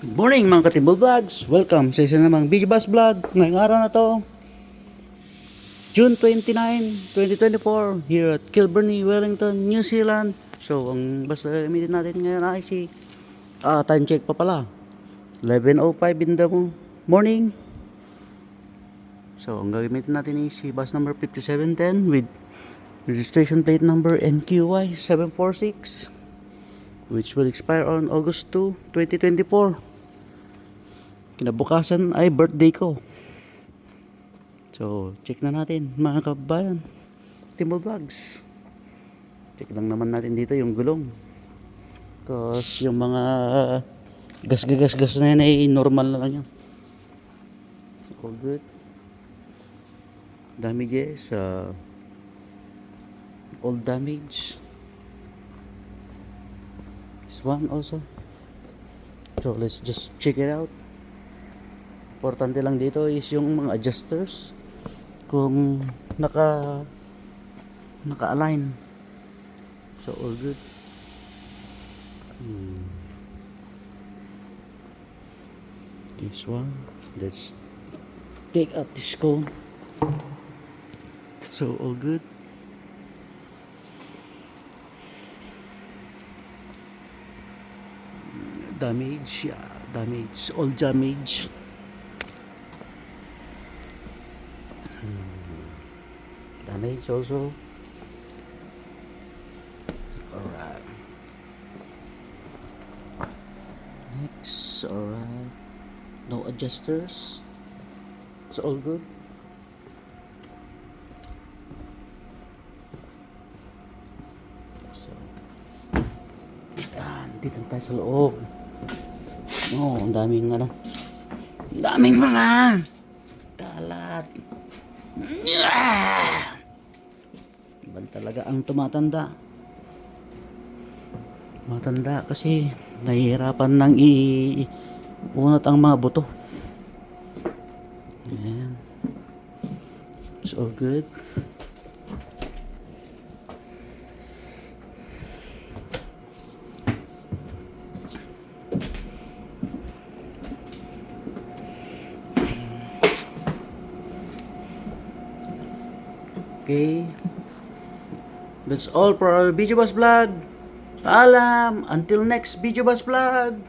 Good morning mga Katimbol Vlogs! Welcome sa isa namang Video Bus Vlog. Ngayong araw na to, June 29, 2024, here at Kilburnie, Wellington, New Zealand. So, ang bus na gamitin natin ngayon ay si time check pa pala, 11:05 in the morning. So, ang gagamitin natin ay si bus number 5710 with registration plate number NQY 746, which will expire on August 2, 2024. Kinabukasan ay birthday ko. So, check na natin mga kabayan. Timbol Vlogs. Check lang naman natin dito yung gulong. Kasi yung mga gas na yan ay normal na lang yan. So, all good. Damages. All damage. This one also. So, let's just check it out. Importante lang dito is yung mga adjusters kung naka-align. So all good. This one, let's take out this cone. So all good. Damage, yeah, damage, all damage. Damage also. Alright. Next, alright. No adjusters. It's all good. So, dito tayo sa loob. Oh, ang daming ano. Ang daming mga kalat. Iban talaga ang tumatanda. Matanda kasi nahihirapan nang iunat ang mga buto. Ayan. It's all good. Okay. That's all for our Video Bus Vlog. Paalam! Until next Video Bus Vlog!